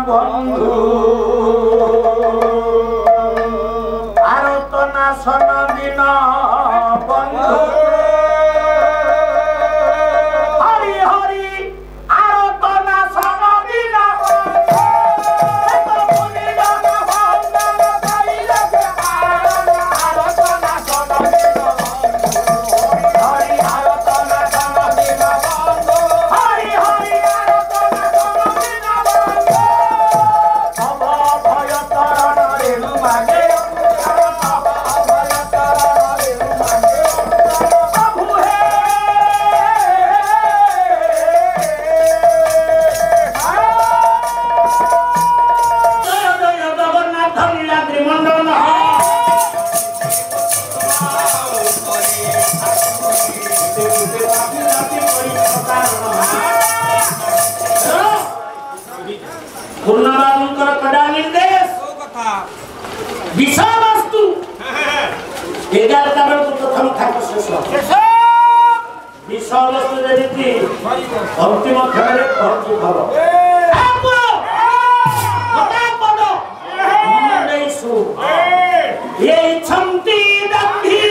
বন্ধু আরতনা সন দিন বন্ধু হরি হরি আরতনা সন দিন पूर्णबाबूंकर कड़ा निर्देश विषय वस्तु 11 कारण को प्रथम ठाक शेष विषय वस्तु जेति अंतिम खेले पहुंची भव गोटा पद मन सु ये छंती दंभी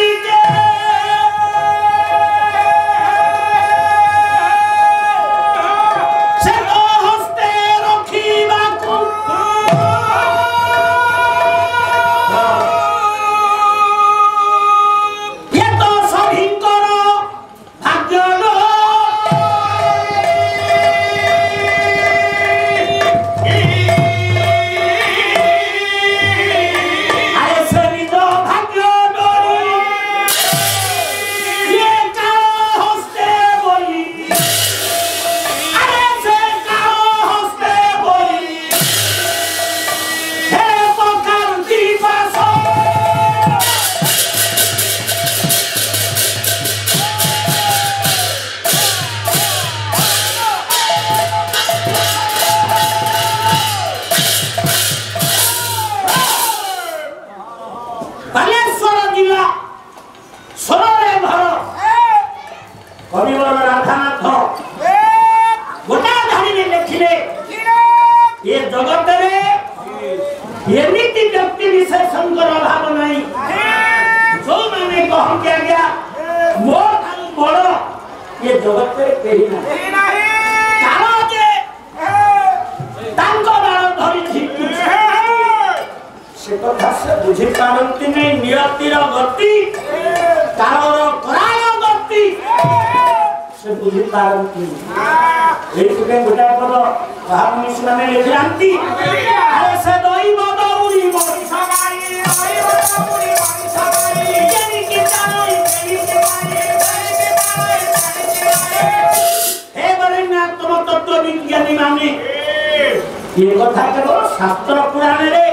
ये कथा केवल शास्त्र पुराण रे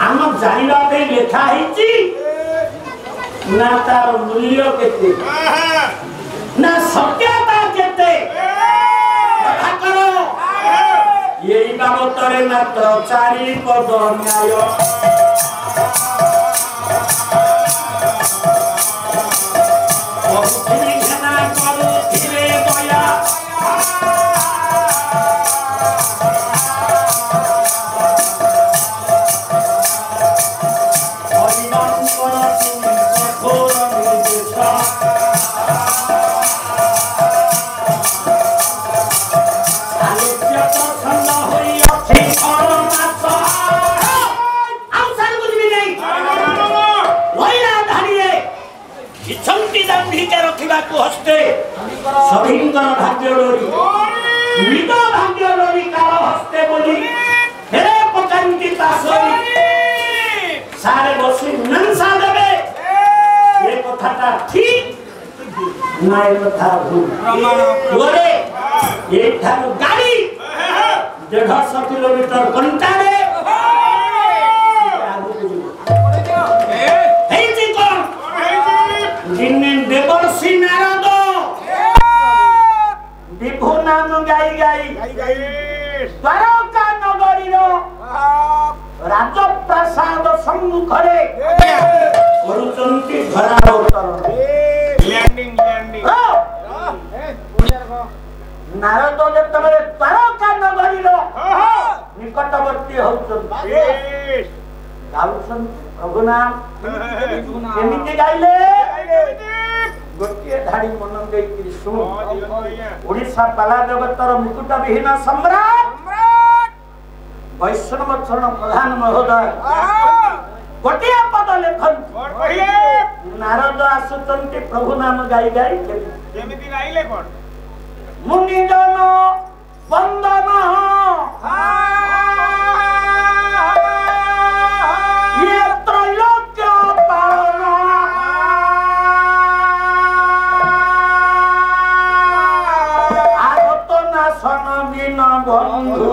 आम जानिबा पे लेखा हिची ना तार मूल्य केते ना सत्यता केते कथा करो यही बाबतरे मात्र 4 पद न्याय सभिंकर भाग्य डोरी मृद भाग्य डोरी काल हस्ते बोली हेरे पकांती तासरी सारे बसी नंसा देबे ये कथाटा ठीक ना ये कथा भूल ओरे ये थारु गाड़ी 150 किलोमीटर घंटा रे हेइची कोन जिन्ने देवर्षि नारद विभु नाम गाई गाई द्वारका नगरी राजप्रासाद सम्मुखरे करुचंती धरा उत्तर ନାରଦ ଯେତେବେଳେ ଦ୍ୱାରକା ନଗରୀର ନିକଟବର୍ତ୍ତୀ ହଉଛନ୍ତି ଗାଉଛନ୍ତି ପ୍ରଭୁ ନାମ କେମିତି ଗାଇଲେ ଗୋଟିଏ ଧାଡ଼ି ମନ ଦେଇକିରି ଶୁଣ। ଓଡ଼ିଶା ପାଲା ଜଗତର ମୁକୁଟ ବିହୀନ ସମ୍ରାଟ ବୈଷ୍ଣବ ଚରଣ ପ୍ରଧାନ ମହୋଦୟ ଗୋଟିଏ ପଦ ଲେଖନ୍ତୁ। ନାରଦ ଆସୁଛନ୍ତି ପ୍ରଭୁ ନାମ ଗାଇ ଗାଇ କେମିତି ଗାଇଲେ କଣ? ମୁନିଜନ ବନ୍ଦନ ଇଏ ତ୍ରୈଲୋକ୍ୟ ପାଳନ ଆରତ ନାଶନ ଦିନ ବନ୍ଧୁ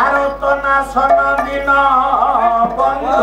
ଆରତ ନାଶନ ଦିନ ବନ୍ଧୁ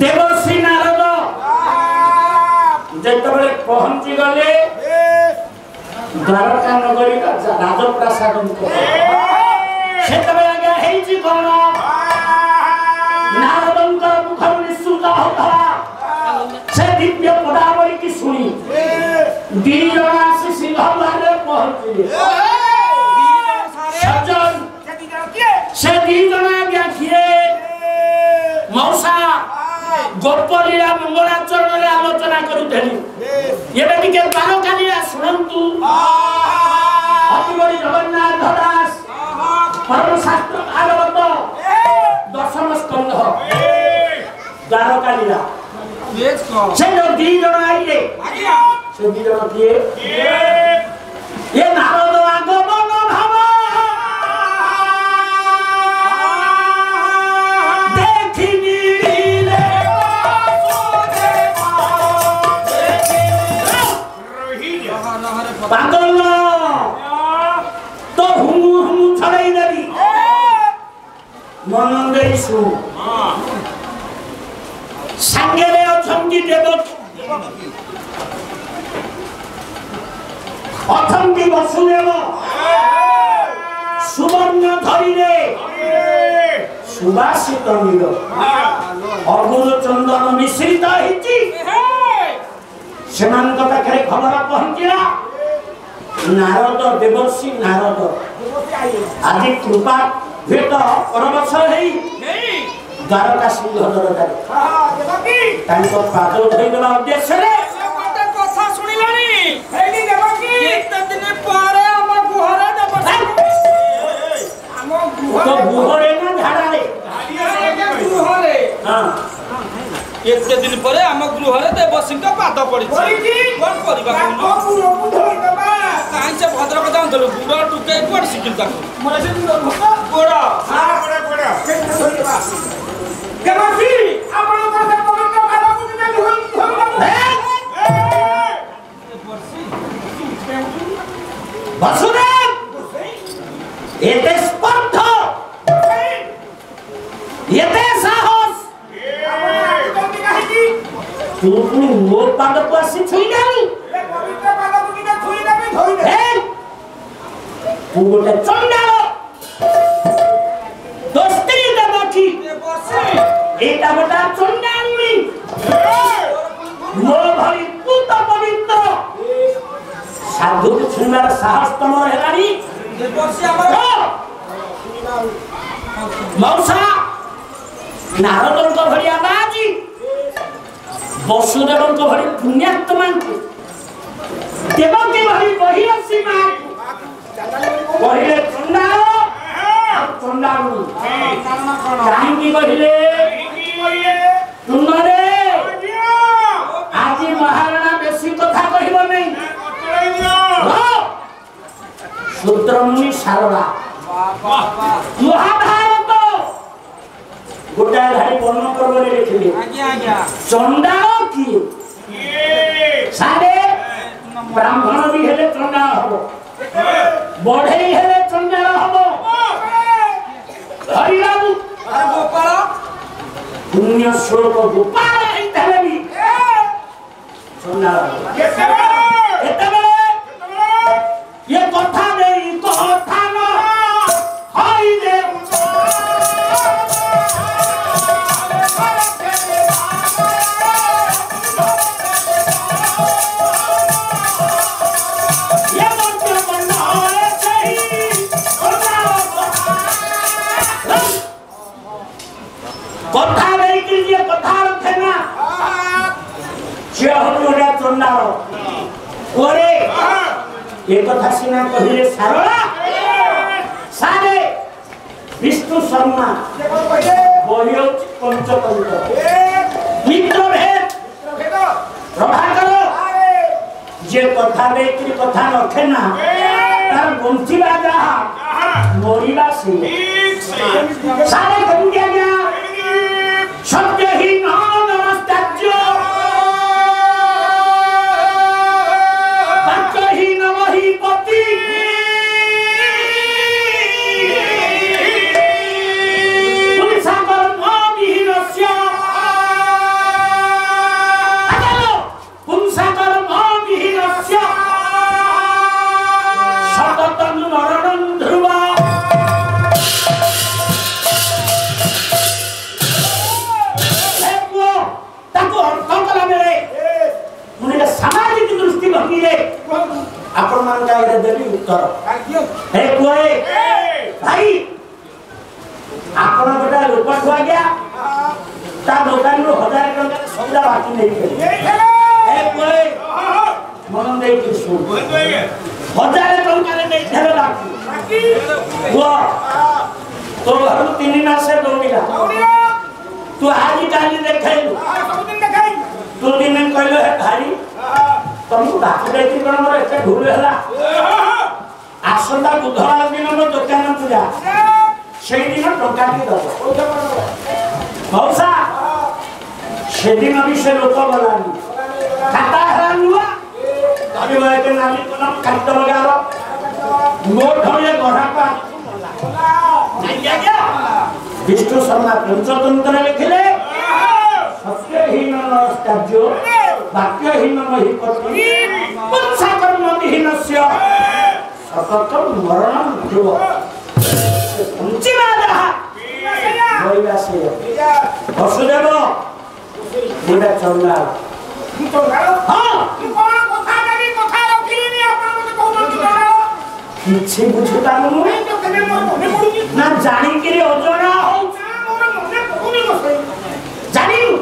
देवर्षि नारद जेतबेले पहुंची गले द्वारका नगरी का राजप्रासाद सेतबेले आगे हेची कोन नारदंकर मुखर निश्चुत होता से दिव्य पदावली की सुनी दी जना से सिंहद्वार रे पहुंची सज्जन से दी जना आगे किए मौसा गोपलीला मंगलाचरण रे आलोचना करूथेली एबे टिके बारकालीला सुनंतु अति बड़ी जगन्नाथ दास परम शास्त्र भागवत दशम स्कंध बारकालीला से जो दी जण आइले से दी जण किए ये नारद आगमन भाव पागल तो हुमु हुमु छड़ाई देवी मन देई सु संगे रे अछंती देव ଅଛନ୍ତି ବସୁଦେବ ସୁବର୍ଣ୍ଣ ଧରିରେ ସୁବାସିତ ନୀଳ ଅଗୁର ଚନ୍ଦନ ମିଶ୍ରିତ ହେଇଛି ସେମାନଙ୍କ ପାଖରେ ଖବର ପହଞ୍ଚିଲା ନାରଦ ଦେବର୍ଷି ନାରଦ ଆଜି କୃପା ଭେଟ ପରବଶ ହେଇ ଦ୍ୱାରକା ସିଂହ ଦରବାରେ ତାଙ୍କ ପାଦ ଧୋଇଦେବା ଉଦ୍ଦେଶ୍ୟରେ କଥା ଶୁଣିଲାଣି କେତେ ଦିନ ପରେ ଆମ ଗୁହରେ ଗୁହରେ ନା ଝାଡ଼ାରେ ଗୃହରେ ଏତେ ଦିନ ପରେ ଆମ ଗୃହରେ ଦେବସିଂହ ପାଦ ପଡିଛି କଣ କରିବା କାହିଁ ସେ ଭଦ୍ରକ ଯାଉଥିଲୁ ଗୁଡ ଟୁକେଇ କୁଆଡେ ଶିଖିଲୁ ତାକୁ ଗୋଡ ବସୁଦେବ ଏତେ ସ୍ପର୍ଦ୍ଧ ଏତେ ସାହସ ତୁ ପୁଣି ମୋ ପାଦକୁ ଆସି ଛୁଇଁଲାନି ତୁ ଗୋଟେ ଚଣ୍ଡାଳ ତୋ ସ୍ତ୍ରୀ ଦେବକୀ ଏଇଟା ଗୋଟେ ଚଣ୍ଡାଳୁଣୀ ମୋ ଭଳି ପୂତ ପବିତ୍ର ସାଧୁକୁ ଛୁଇଁବାର ସାହସ ତମର ହେଲାଣି ମଉସା ନାରଦଙ୍କ ଭଳିଆ ବାଜି ବସୁଦେବଙ୍କ ଭଳି ପୁଣ୍ୟାତ୍ମାଙ୍କୁ ଦେବକୀ ଭଳି ବହିରସୀ ମାଙ୍କୁ କହିଲେ ଚଣ୍ଡାଳ ଚଣ୍ଡାଳୁ କାହିଁକି କହିଲେ ତୁମରେ ଆଜି ମହାରାଣା ବେଶୀ କଥା କହିବ ନାହିଁ ସୂତ୍ରମୁନି ସାରଳା ମହାଭାରତ ଗୋଟାଏ ଧାଡ଼ି ବର୍ଣ୍ଣ ପର୍ବରେ ଲେଖିଲେ ଚଣ୍ଡାଳ କିଏ ସାରେ ବ୍ରାହ୍ମଣ ବି ହେଲେ ଚଣ୍ଡାଳ ହବ ବଢେଇ ହେଲେ ଚଣ୍ଡାଳ ହବ ହରିବାବୁ ଗୋପାଳ ପୁଣ୍ୟ ସ୍ୱରୂପ ଗୋପାଳ ହେଇଥିଲେ ବି ଚଣ୍ଡାଳ ଏତେବେଳେ ये कथा नहीं कथा न हाय रे ये मंत्र बनाए सही कथा नहीं कि ये कथा रखे ना जे होगा चंडाल ओरे ये कथा सिना कहिले सारला सारे विष्णु शर्मा बहियो पंचतंत्र मित्र भेद प्रभाकर जे कथा बेकरी कथा रखे ना तार बंचिबा जहा मरिबा से सारे कबू गया सत्य ही नमस्ताज्य आपण मान का देवी उत्तर हे कोए भाई आपण गोटा लोक ठुआ गया ता दुकान रो 1000 टका सौदा बाकी नहीं हे कोए मन दे कि सुन 1000 टका ले नहीं थेरे बाकी वो तो घर 3 मास से दौड़िला तू आज काली देखाइलु सब दिन देखाइ तू दिन कहलो हे भाई तुमको डाक देखी कोन मोर एते भूल हला आसंदा बुधवार दिन मो दुकान पूजा सेही दिन टका की दो मौसा सेदिन भी से लोक गलानी खाता हरानुआ तबे भाई के नाली कोन काट लगारो मो ढोले गढ़ा का नहीं गया विष्णु शर्मा पंचतंत्र लिखले सत्यहीन नमस्ताज्य वाक्यहीन मही पति पुंसा कर्म विहीनस्य ସତତ ମରଣ ମୃତ୍ୟୁ ପଞ୍ଚିବାଦ ରହିବା ସେ ବସୁଦେବ ଗୋଟା ଚଣ୍ଡାଳ କିଛି ବୁଝିପାରୁନୁ ନା ଜାଣିକିରି ଅଜଣା ଜାଣିନୁ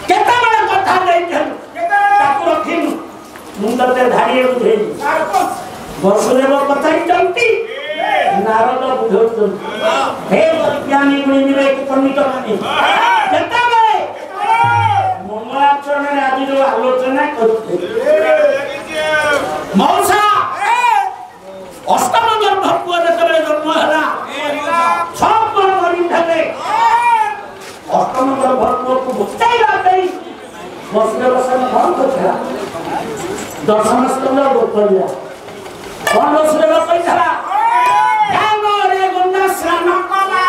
କେତେବେଳେ କଥା ଦେଇଥିଲୁ ତାକୁ ରଖିନୁ ମୁଁ ତତେ ଧାଡ଼ିଏ ବୁଝେଇଲି ବସୁଦେବ କଥାଇଛନ୍ତି ନାରଦ ବୁଝଉଛନ୍ତି ହେ ଜ୍ଞାନୀ ଗୁଣି ବିବେକ ପଣ୍ଡିତ ମାନେ କେତେବେଳେ ମଙ୍ଗଳାଚରଣରେ ଆଜି ଯୋଉ ଆଲୋଚନା କରୁଥିଲେ ମଉସା ଅଷ୍ଟମ ଗର୍ଭ ପୁଅ ଯେତେବେଳେ ଜନ୍ମ ହେଲା ସବୁ କରିଥିଲେ ଅଷ୍ଟମ ଗର୍ଭ ପୁଅକୁ ବୁଝାଇବା ପାଇଁ ବସୁଦେବ ସେନ କଣ କରିଥିଲା ଦର୍ଶନ ସ୍କନ୍ଦ କହିଲା କଣ ବସୁଦେବ କହିଥିଲା ଧ୍ୟାନରେ ଗଙ୍ଗା ସ୍ନାନ କଲା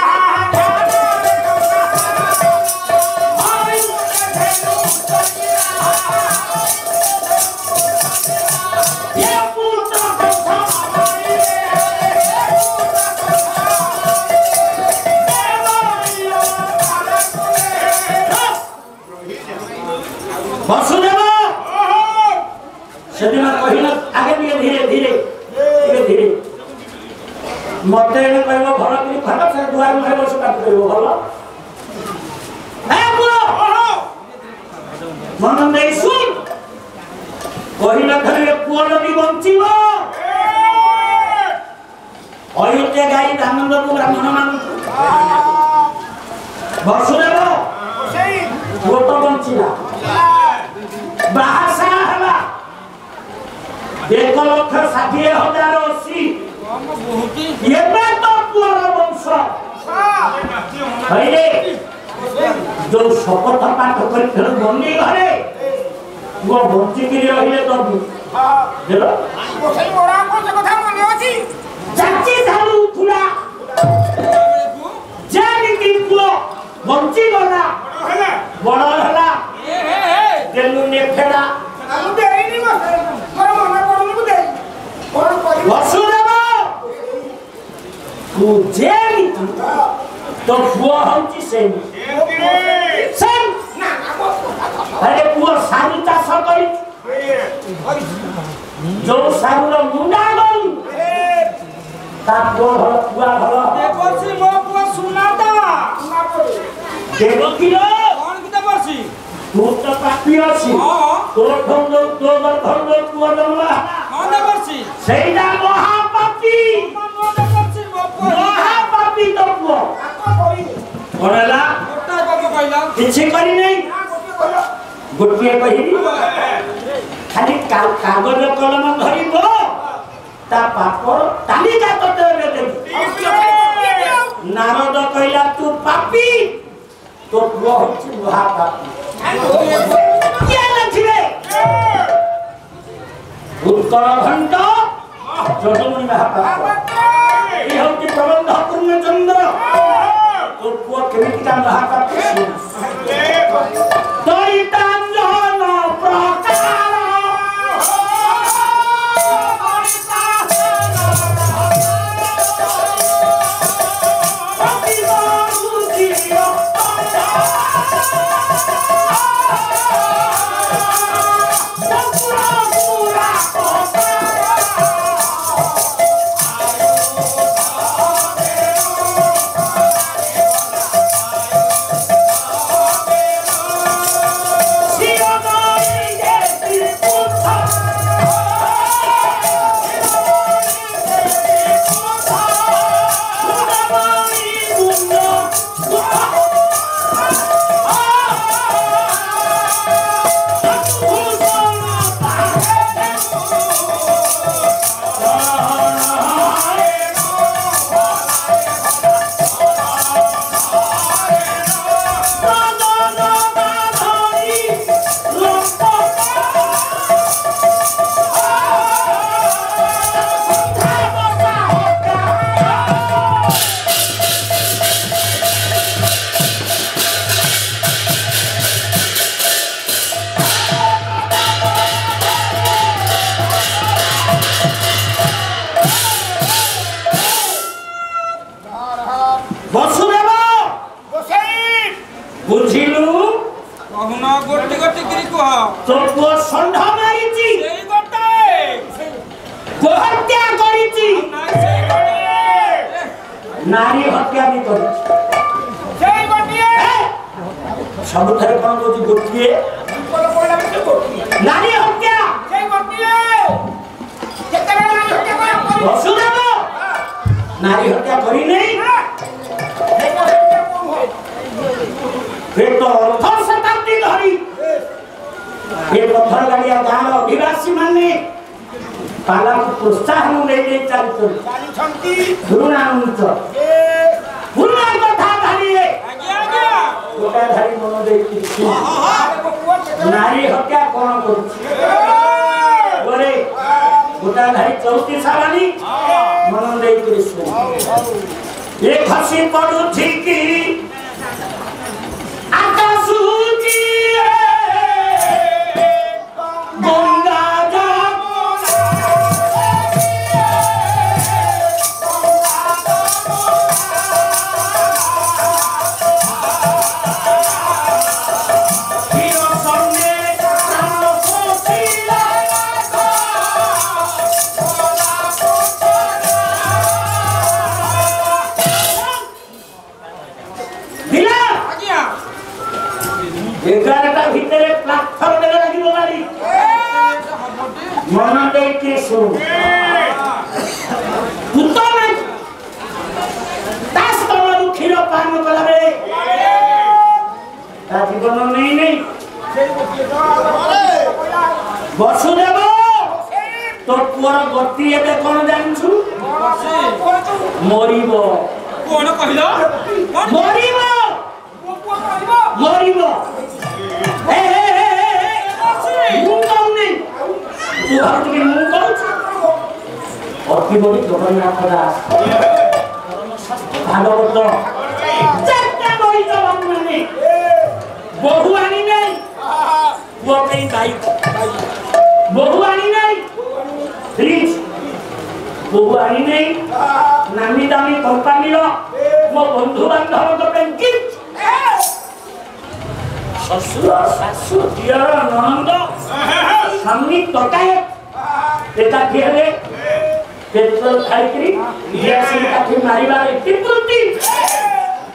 वसुदेव सेदिन कहिला आगे भी धीरे धीरे मते ने कहबो घर कि खराब से दुआर में बस काट देबो भलो ए पुरो मन नहीं सुन कहिला घरे पुओ नदी बंचिबो अयोध्या गाई दानंद को ब्राह्मण मान वसुदेव वो तो बंचिला बाहसा हला 1,60,080 ये मैं तो पूरा वंश है जो शपथ पाठ कर फिर बंदी घरे वो बंची के रहिले तो हेलो वो सही मोरा को से कथा मने अछि चाची धालू थुला जानी कि को बंची गला बड़ हला देलु ने फेड़ा हम देई नि मोर मना पडनु को दे कोन करी वसुदेव तू जेली तो पुआ होची सेम ना अरे पुआ सारी चाष करी जो सारुर मुंडा गई ता पुआ भलो देखछि मो पुआ सुनाता देखो कि कोन किते परसी तू तो पापी अछि तो ठंड तो ठंड तू जमला कोन परसी सेइडा महापापी महापापी तो पुआ कोनला गोटा कब कहला किछि करी नै गोटिए कहि खाली कागज कलम धरिबो ता पापर तालिका तते दे नारद कहला तू पापी तो पुआ होछि महापापी क्या लक्ष्मी उत्तराखंड जदमुनि महापात्र ये होती प्रबंध पूर्ण चंद्र तो पुआ केमिति का महापात्र दैतांजन प्रकार हत्या भी कर सबुठारे कौन कौन गोटे नारी हत्या वसुदेव नारी हत्या करी नहीं फिर तो 18 शताब्दी धरी ये पत्थर गाड़िया गाँव अधिवासी माने पाला को प्रोत्साहन नहीं चलती गुरुनानंद पुरुना कथा धरी गोटा धरी मन देखी नारी हत्या कौन करे गोटा धरी 34 सालानी मन देखी ये खसी पड़ू ठीक आकाशूची गंगा एगारटा भितर प्लाटफर्म देवे लगी गाड़ी मन देके सुन कुत्ता नहीं तास तमरु खीरो पान कला बेले ता जीवन नहीं वसुदेव तो पुअर गति एबे कोन जानछु मरिबो कोन कहिलो मरिबो मरिबो अति बड़ी जगन्नाथ दास भागवत चारटा बड़ी जवान माने बहु आनी नहीं वो कहीं बाइक बहु आनी नहीं फ्रिज बहु आनी नहीं नामी दामी कंपनी रो मो बंधु बांधव को गिफ्ट ससुर सासु दियर ननंद सामनी टकायत एटा केरे पेट्रोल खाइकरी ग्यासिन काठी मारिबार टिपुटी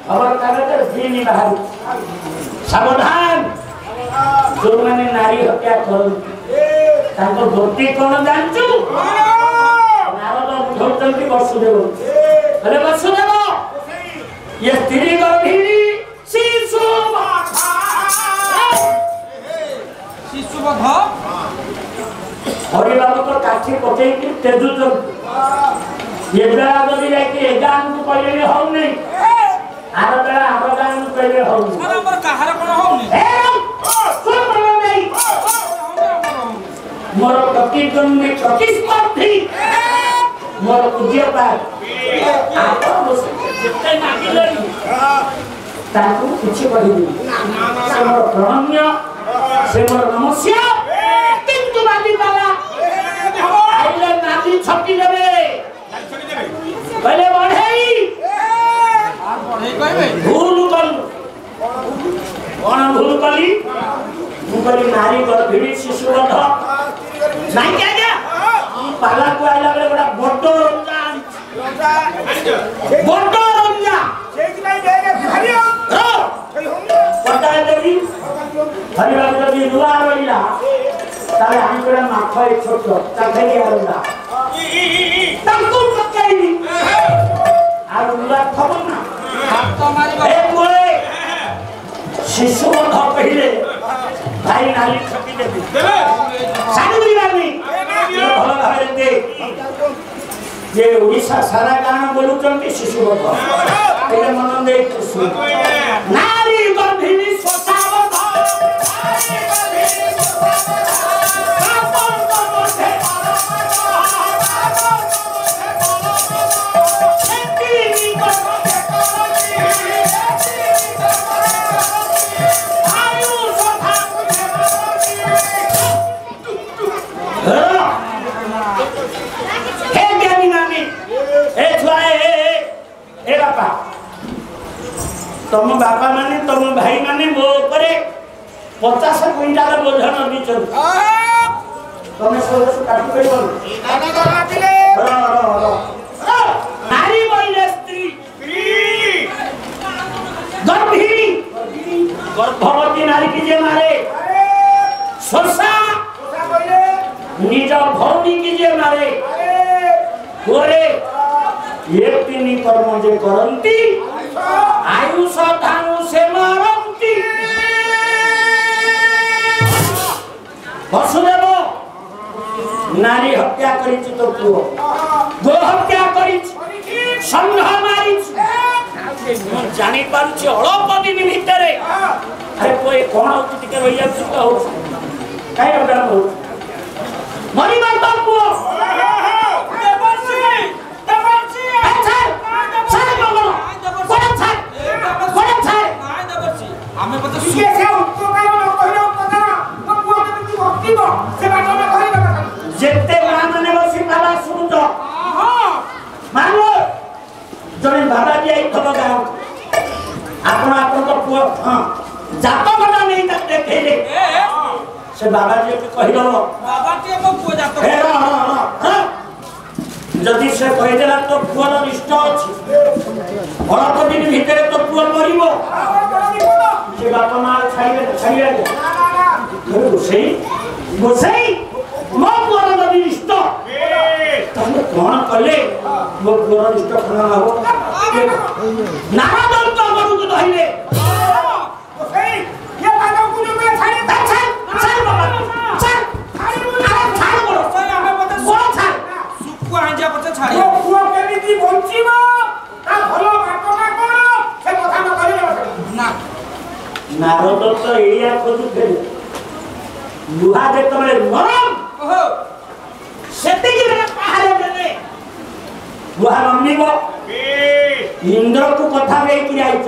खबर कागज दिनी बाहर सावधान जो माने नारी हत्या कर ताको गति कोन जानचु नारद बुझौतंती वसुदेव अरे वसुदेव ये स्त्री गर्भिणी शिशु हरि बाबू तो काठी पचे कि तेजु तो ये बेला जदी जाय कि एगान को पहिले हो नहीं आर बेला आर गान को पहिले हो नहीं सर हमर कहार कोन हो नहीं ए सुन बोल नहीं मोर प्रतिगम में प्रतिस्पर्धी मोर पूज्य पार आप जिते मागी लई ताकू किछि कहिबी से मोर प्रणम्य से मोर नमस्या किंतु बादी पाला आइले नाती छपी देबे पहले बढ़ेई भूल कल कोन भूल कली मुकली नारी गर्भिणी शिशु वध नहीं क्या पाला को आइला बेले बड़ा बड्डो रंजा सेक नहीं देगे हरियो पता है देवी हरि बाबू जदी रुआ रहिला ताले हमकरा माथा एक छोट ताखे के आरंदा तंकु पकाई आ रुआ खबर ना हाथ तो मारी ए कोए शिशु वध पहिले भाई नाली छपी देबी सानु दिवानी भलो भाबे दे जे ओडिसा सारा गाना बोलुचंती शिशु वध एले मन दे सुन नारी गर्भिणी स्वसावध नारी गर्भिणी तुम बापा माने तुम भाई माने मो ऊपर 50 क्विंटाल बोझन दिचन तुम सब काटी पे बोल नारी बोले स्त्री भौनी की जे मारे कोरे ये तीन कर्म जे करंती आयुष धानु से मारंती वसुदेव नारी हत्या करिछि तो पुओ गो हत्या करिछि संघ मारिछि जानि पारुछि अल्प दिन भितरे अरे कोई कोन होछि टिके रहिया सुत हो काय होता हो मरी मारता पुओ देवर्षि अच्छा सारे बोलो बड़ा छाड़ हमें पता ये से उपकार न कहियो पता न पुओ के तू भक्तिबो से बात न कहियो जेते माने बसी बाबा सुन तो मानो जने बाबा जी आई थब गाँव आपण आपण तो पुओ हां जातो बड़ा नहीं तक देखेले से बाबा जी के कहि दो बाबा के मो पुओ जातो हे हां जदि से कहि देला तो पुओ रो इष्ट अछि अल्प दिन भीतर तो पुओ मरिबो से बापा मां छाइले गोसाई मो पुओ रो इष्ट तमे कोन कले मो पुओ रो इष्ट खाना हो नारद तो गुरु को धइले गोसाई ये बात को जो मैं छाड़े छाड़ बाबा छाड़ अरे छाड़ बोलो हमें पता बोलो छाड़ सुकु आंजा पछे छाड़ी वो पुओ केमिति बंचिबो ता भलो बात ना कोन से कथा न करियो ना नारद तो एया खोजु फेल लुहा दे तमे नरम ओहो सेते की पहाड़े देले लुहा रमनीबो इंद्र को कथा दे कि आइछ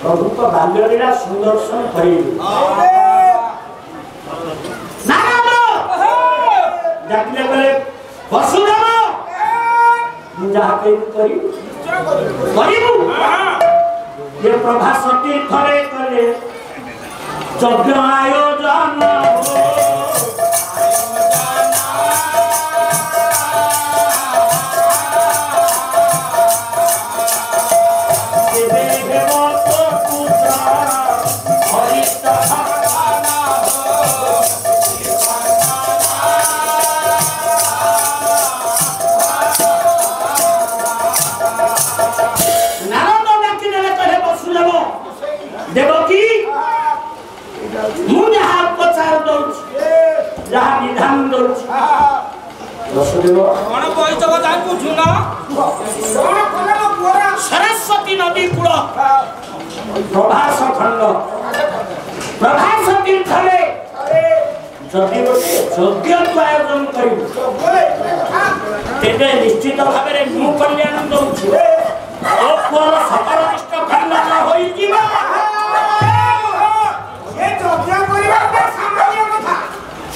प्रभु को बाल्य लीला सुदर्शन करिले नारद जाकले बोले वसुदेव मुझा के करिबु ये प्रभा सती थरे कले यज्ञ आयोजन देवकी मुझे हाथ पचार दो जहाँ विधान दो वसुदेव कोन कोई जगह जाय पूछू ना कोन कोन पुओरा सरस्वती नदी कूल प्रभास खंड प्रभास तीर्थरे जदि गोटे यज्ञ आयोजन करिबु तेबे निश्चित भाव में मु कल्याण दउछि ओ पुओर सकल इष्ट खंडन होई जीवा ये जोग्य करिबा के सामान्य कथा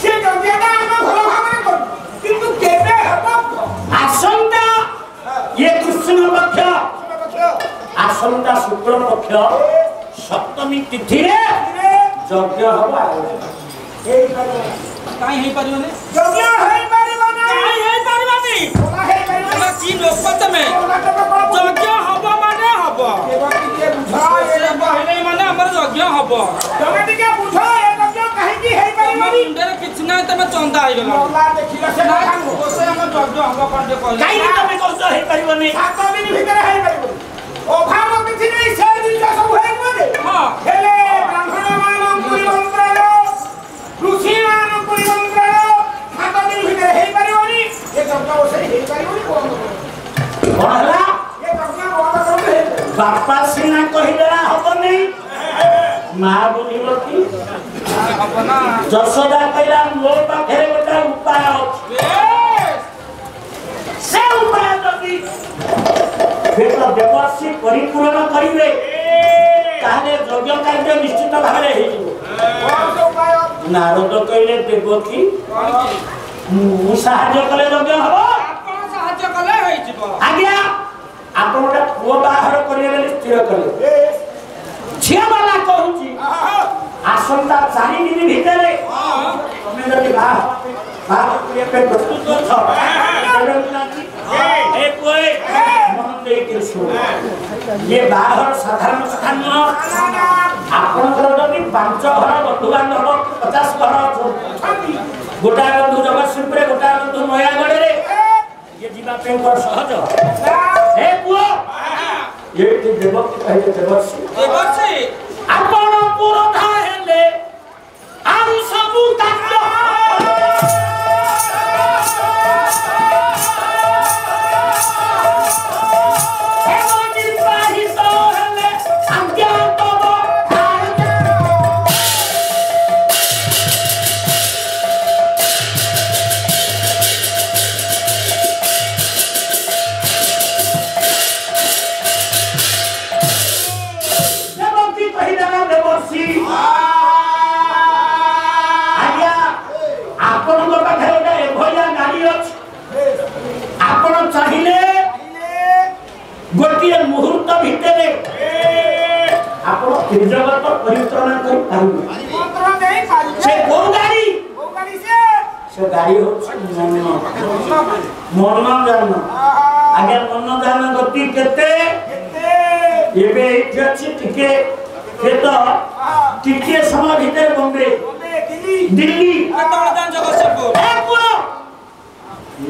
से जोग्यता हम भलो भाबरे कर किंतु केबे हबो आसंता ये कृष्ण पक्ष आसंता शुक्ल पक्ष सप्तमी तिथि रे यज्ञ हबा काई हे परियोने जोग्य होई परिबो ना काई हे परिबानी कोना हे परिबो हमरा की लोकत में यज्ञ हबो माने हबो के बुझा ये बहिले माने हमर यज्ञ हबो तमे टिके बुझो ए जोग्य काहे की हे परिबो हमर मुंडे किछ नै तमे चंदा आइ गेलो मौला देखिला से ना कांगो कोसे हमर यज्ञ हबो कोन जे कहले काई तमे कहतो हे परिबनी 7 दिन भीतर हे परिबो अभाव किछि नै से दिन सब हे कोदे हां हेले ब्राह्मण मान पुरी मंत्र ऋषि मान पुरी मंत्र 7 दिन भीतर हे परिबोनी ये जोग्य से हे परिबोनी कोन होला ये जोग्य बहुत कम हे बापा सिना कहिदेला हबनी मां बुझिबो की अपना जसोदा कहला मो पाखरे गोटा उपाय अछि से उपाय जदि बेट देवर्षि परिपूर्ण करिवे ताले यज्ञ कार्य निश्चित भाव रे हेजिबो कोन से उपाय नारद कहले देवकी मु साहाय्य कले यज्ञ हबो आपण साहाय्य कले होई जिवो आज्ञा आपण गोटा पुओ बाहर करिवे ବୋଲି ସ୍ଥିର କଲେ ଝିଅ ବାଲା କହୁଛି आसंता 4 दिन भितरे तमे जदि बाहर करिया पे प्रस्तुत छ ए कोई मन दे के सुन ये बाहर साधारण कथा न आपण जदि 5 घर बंधु बांधव 50 घर गोटा बंधु जगतसिंहपुर गोटा बंधु नयागढ़ रे ये जीवा पे सहज हे पुओ ये देवक कहले देवर्षि आपण पुरोधा हेले आउ सबु ताक्य गोटे मुहूर्त भितर आप जगत परित्राण से गाड़ी से गाड़ी मन जान आगे मन जान गति केते एबे अछि टिके समय भितर बॉम्बे दिल्ली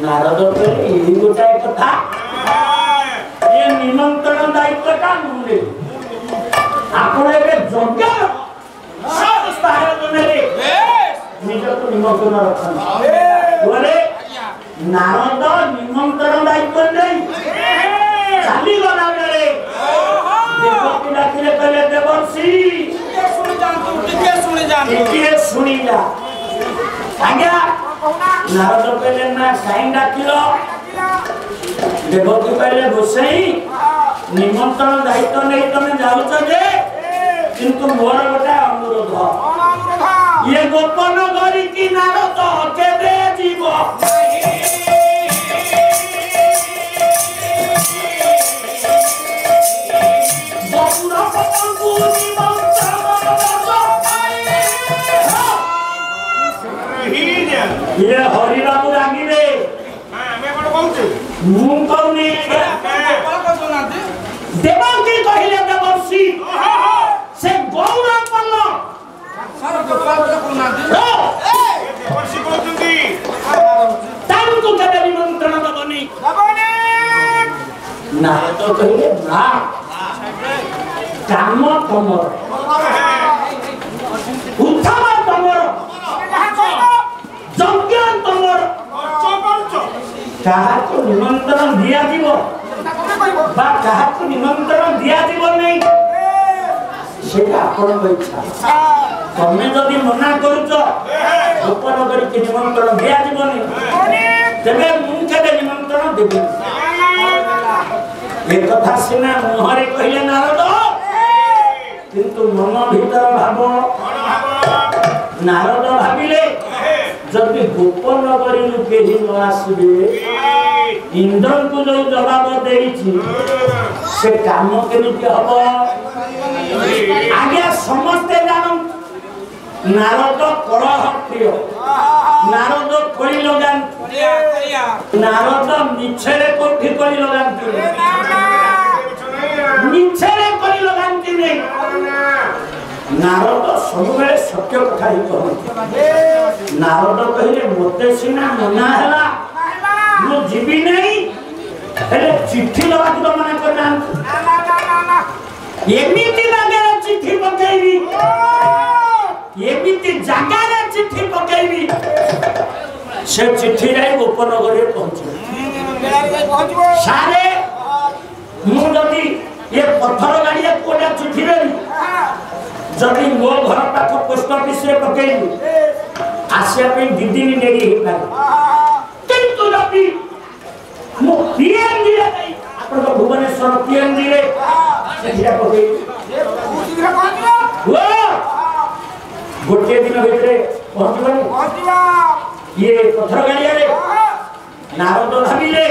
नारद यही गोटाए कथा ये निमंत्रण दायित्व का मुंडे आपण एबे जग्गा सब स्थान ने निज को निमंत्रण रखन बोले नारद निमंत्रण दायित्व नहीं चाली गला रे देखो पिला किले कहले देवर्षि टिके सुनी जा आज्ञा नारद कहले ना काई डाकिलो देवकी कहले गोसाई निमंत्रण दायित्व नहीं तुम जाऊच जे किंतु मोर गोटे अनुरोध ये गोपन करी कि नारद केबे जीव ये हरि बाबू रागी रे मुं कहनी देवकी कहले देवर्षि से गौरा पल्ल सर गोपाल कहना देवर्षि कहउती तांको केबे निमंत्रण दबनी ना तो कहले ना काम तमर उत्थान तमर यज्ञ तमर कहा को निमंत्रण दिया जीवो बा कहा को निमंत्रण दिया जीवो नहीं सेटा आपन इच्छा तमे जदी मना करूछ गोपन करी के निमंत्रण दिया जीवो नहीं तबे मु केबे निमंत्रण देबी ए कथा सिना मोहरे कहले नारद किंतु मन भीतर भाव नारद भाबिले जदि गोपन करी के ही न आसीबे इंद्र को जो जवाब देइछि से काम केमिति हबो आगे समस्त जानन नारद कलह प्रिय नारद कली लगान नारद मिछरे कोठी कली लगान मिछरे कली लगान कि नारद सब सत्य कथा ही कहते नारद कहले मते सिना मना हला मु जीवी नहीं हेले चिट्ठी लगा तो मना करना ना एमिति लागे चिट्ठी पकेइबी एमिति जागा रे चिट्ठी पकेइबी से चिट्ठी रे गोपन घरे पहुंचे सारे मु जदी ये पत्थर गाड़िया कोडा चिट्ठी रे जदि मो घर पाख पोस्ट ऑफिस रे पकेइबी आसिया पे दिदिनी डेरी हे पारे किंतु जदि मो पीएनजी रे नहीं आपण तो भुवनेश्वर पीएनजी रे सेठिया पकेइबी शीघ्र पहुंचबो गोटे दिन भितरे पहुंचबो ये पत्थर गाड़िया रे नारद भाबिले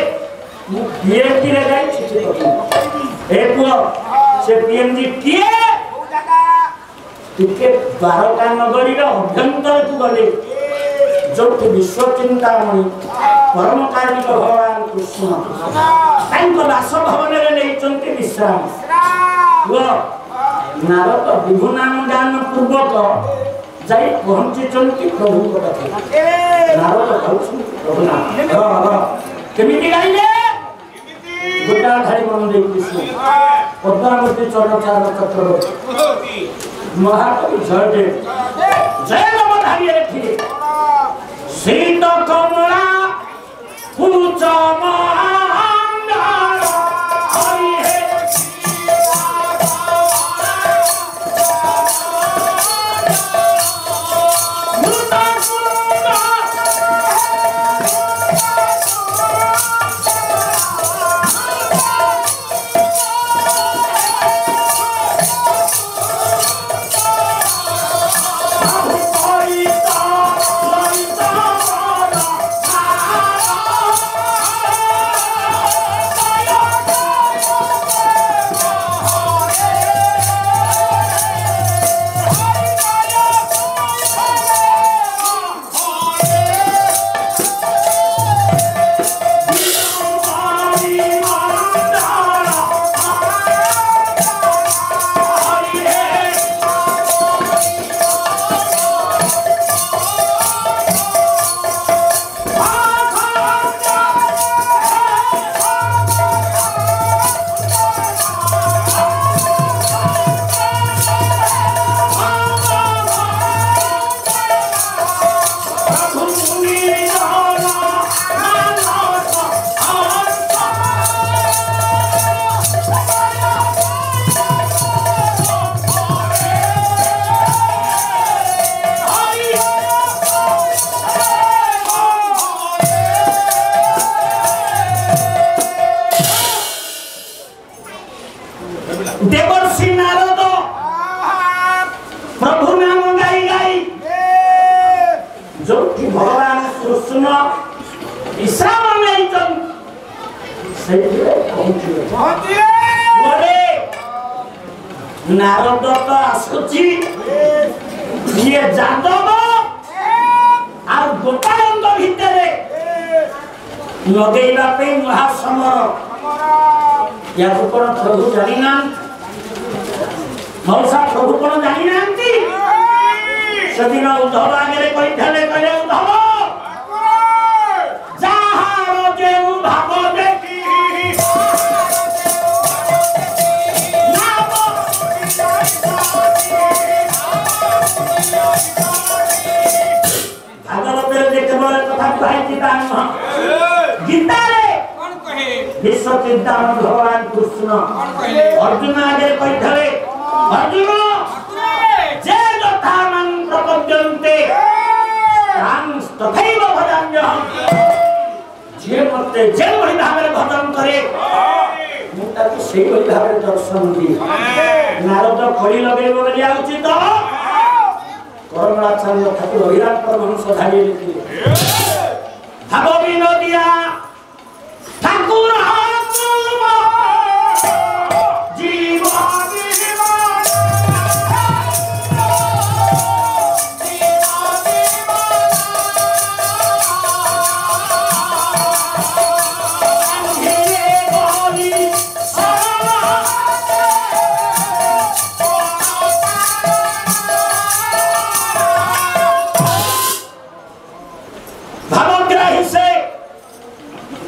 मु पीएनजी रे जाई चिट्ठी पकेइबी ए पुओ से पीएनजी किए टिके द्वारका नगरी अभ्यंतर को गले जो विश्व चिंतामणि परम कार्मिक भगवान कृष्ण बासभवन नहीं विश्राम नारद विभु नाम गान पूर्वक जाई पहुंचुचंती प्रभु को पाखे नारद कहउछंती प्रभु ना केमिति गाइले गोटा खाली मन दे कृष्ण पद्मावती चरणचार चक्रवर्ती महाकवि जयदेव जय नवधारी रे शीत कमला कुच देवर्षि नारद प्रभु नाम गाई गाई जो कि भगवान कृष्ण विश्राम नहीं नारद तो आसुची ये जादव आ गोपाल भितर लगेगा महासमर या प्रभु जानी ना मौसा प्रभु कौन जानी ना सेदिन उद्धव आगे कहले उद्धव जहाँ जे भाव देखी भागवत देखबे कथा कहै गीता विश्व चिंतामण भगवान कृष्ण अर्जुन आगे कहले अर्जुन जे यथामं प्रपद्यन्ते तां तथैव भजाम्यहम् जे मते जे वही भाव भजन करे मुता तो सेही वही भाव दर्शन दी नारद खड़ी लगे बोली उचित करुणाचार्य ठाकुर अभिराम परमहंस धारी लिखिले भाव विनोदिया ठाकुर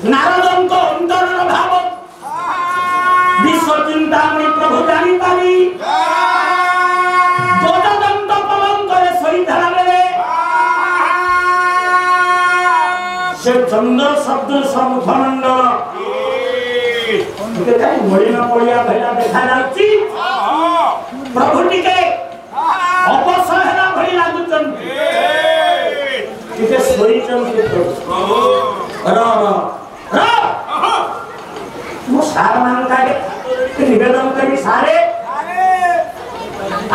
नारदन को अंतर भाव विश्व चिंतामणि प्रभु जानी पारी गजदंत पलंकर सही धरा बेले से चंद्र शब्द समुखमंडल टिके काई मलिन पड़िया भैया देखा जाउची प्रभु टिके अपसहरा भई लागुचन टिके सोईचन प्रभु सार मान का निवेदन करी सारे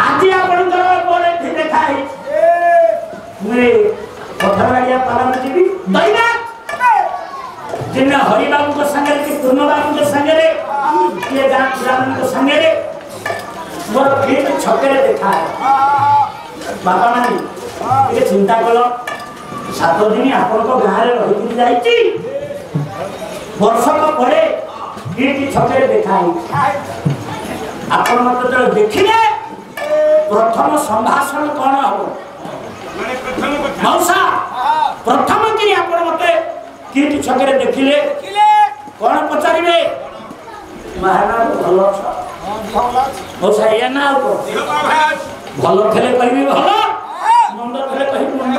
आज आपण बोले देखा है मैं पथरवाड़िया पालन जीवी दैना जिन हरि बाबू को संगे कि पूर्ण बाबू के संगे ये गांव पुराण को संगे मोर फिर छके देखा है बाबा मानी ये चिंता कलो 7 दिन आपण को गांव रे रही जाईची वर्षक पड़े ये छके देखा आपण मत जो देखिले प्रथम संभाषण कौन हम मौसा प्रथम कि आपण मते किटी छकरे देखिले कौन पचारिबे महाराज भलो छ मौसा या ना भलो खेले कहबी भलो मंद खेले कहबी मंद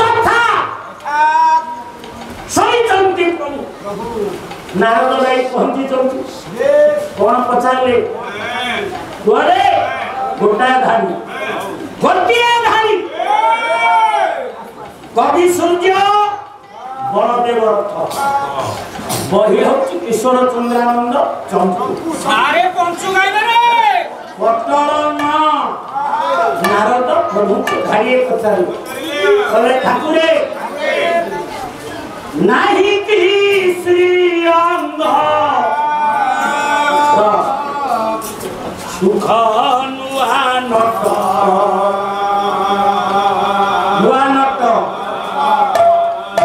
जथा सही चंती नारद भाई पहुंची चंती कौन पचारले गोरे गोटा धानी गोटिए धानी कवि सूर्य बलदेव बही हूँ किशोर चंद्रानंद चंपू सारे पंचु गाइले रे पटल नारद प्रभु घाड़िए पचारे कले ठाकुरे नाही की श्री अंग सुखानुआनट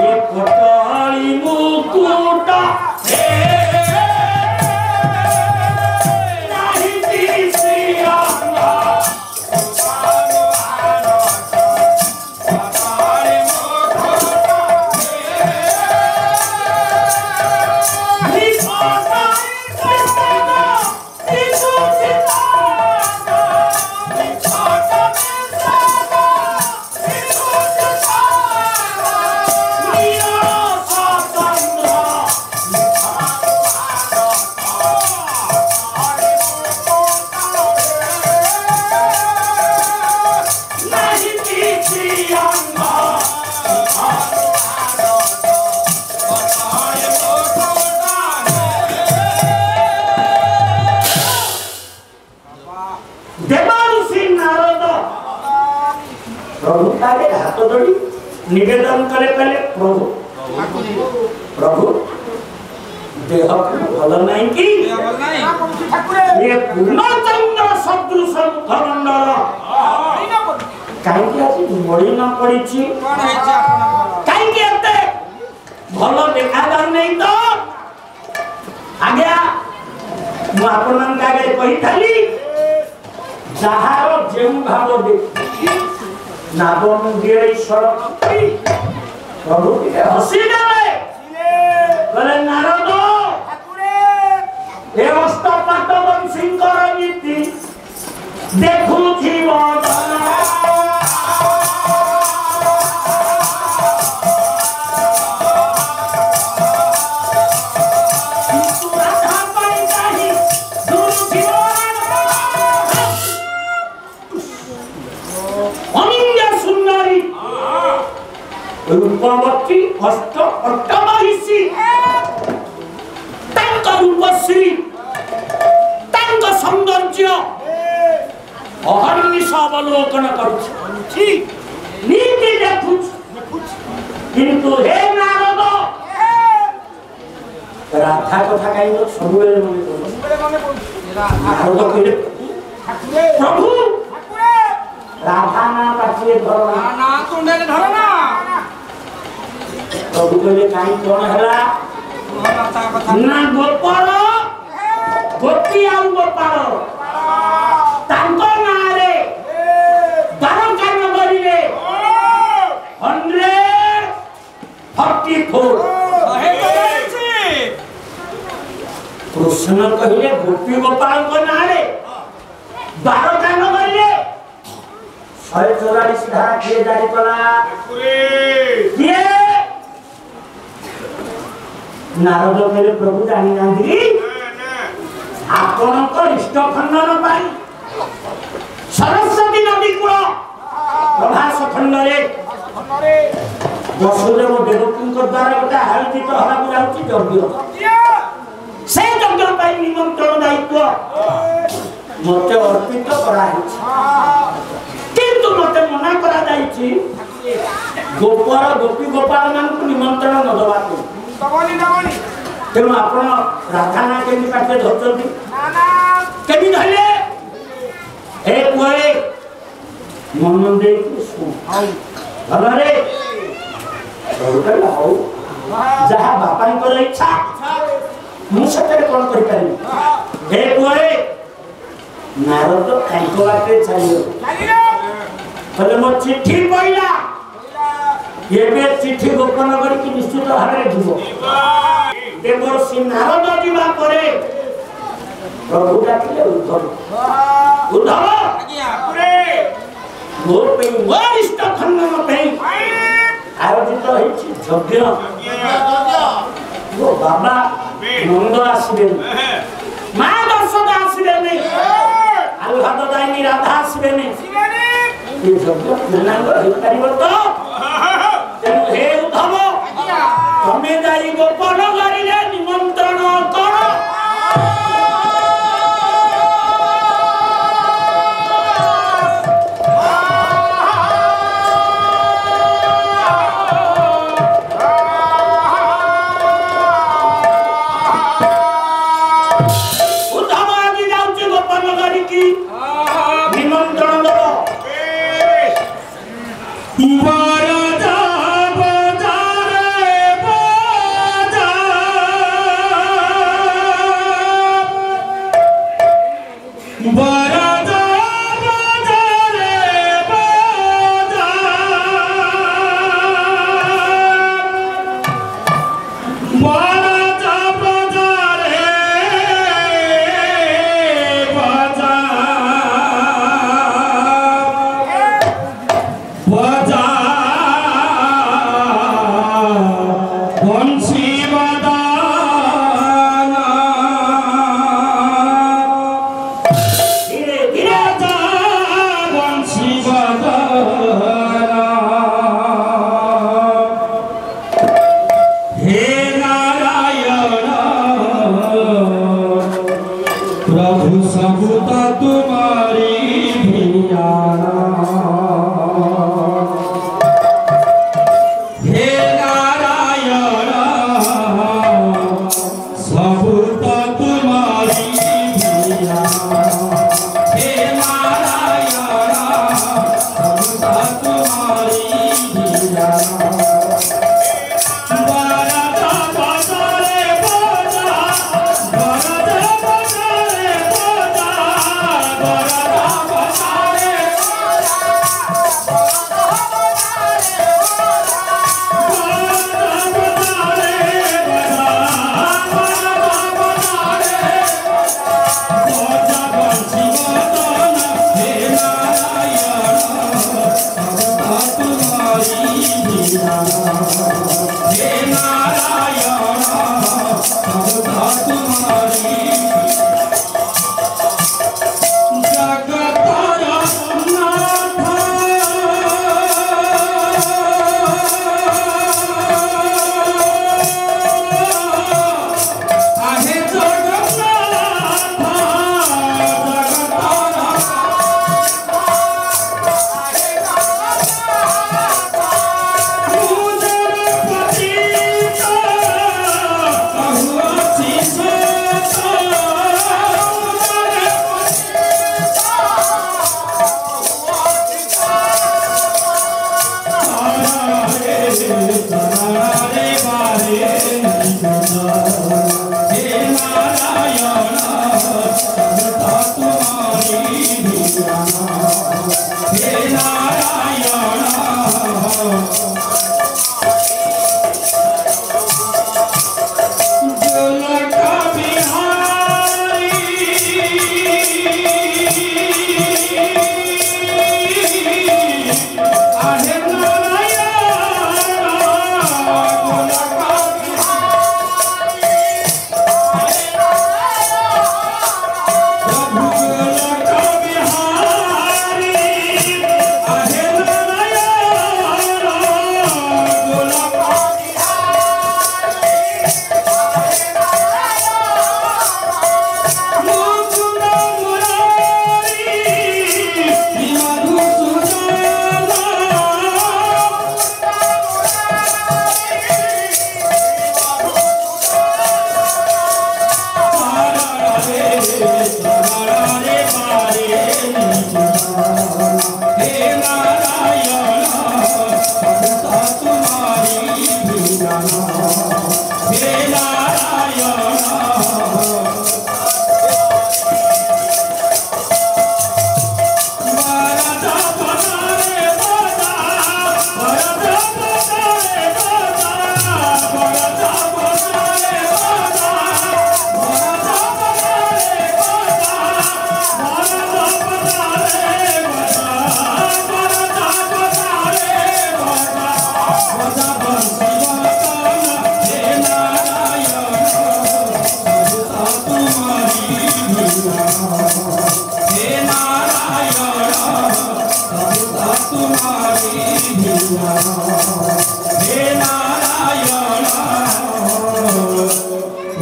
ये पटली मुकुट नाही की श्री अंग प्रभु तारे हाथ जोड़ी निवेदन करे पहले प्रभु प्रभु देह भल नहीं कि ये पूर्णचंद्र सदृश मुखमंडल कहीं आज मड़ी न पड़ी कहीं भल देखा नहीं तो आज्ञा मुझे कही थाली जहार जो भाव देखी नागेश्वर प्रभु हसी गले नारद पाट बंशीकर नीति देखु रूपवती हस्त अट्टमहिषी तांक रूपश्री तांक सौंदर्य अहर्निश अवलोकन करुछि नीति देखुछि किंतु हे नारद राधा कथा कहीं तो सबुले मन नारद कहले प्रभु राधा ना पाछे धरना ना तुंडे धरना प्रभु कहले काई कोन हला ना गोपाल गोपी आउ गोपाल तांको नारे 12 कान गरिले 144 कृष्ण कहले गोपी गोपाल को नारे 12 कान गरिले 144 धारा किए जारी कला किए नारद कहले प्रभु जानी नांदी आपन को इष्ट खंडन पाई सरस्वती नदी कूल प्रभास खंड रे वसुदेव देवकी को द्वारा गोटे आयोजित हवा को जाउची यज्ञ से यज्ञ पाई निमंत्रण दायित्व मते अर्पित करा किंतु मते मना करा जाईची गोपाल गोपी गोपाल मान को निमंत्रण न दबा को तेणु आपण राधा ना केमी पाटे धरछथि केमी धरले ए पुए मन दे सुन भल रे हो जहा बापांकर इच्छा मु सतरे कोन करि पारि ए पुए नारद कांको बाटे चलियो बोले मो चिट्ठी पइला एबे चिट्ठी गोपन करके निश्चित भाव जीव देवर्षि नारद जीवा परे प्रभु डाकिले उद्धव उद्धव मोर पे वरिष्ठ खंडन पे आयोजित होइछि यज्ञ वो बाबा नंद आसबे मां दर्शक आसबे नहीं आल्हाद दायनी राधा आसबे नहीं ये यज्ञ पूर्णांग होई परिबो तो हे उद्धव तमे जाई गोपन करिले निमंत्रण कर Bye.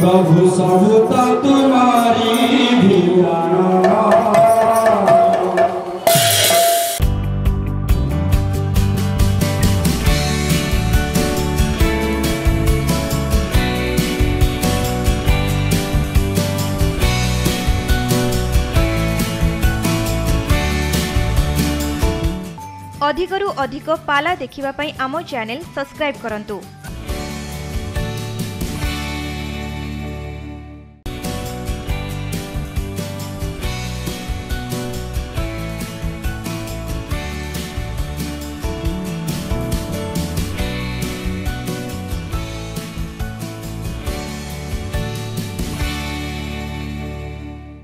प्रभु सबूता तुम्हारी भिवाना। अधिकरु अधिक पाला देखिबा पई आमो चैनल सब्सक्राइब करंतु।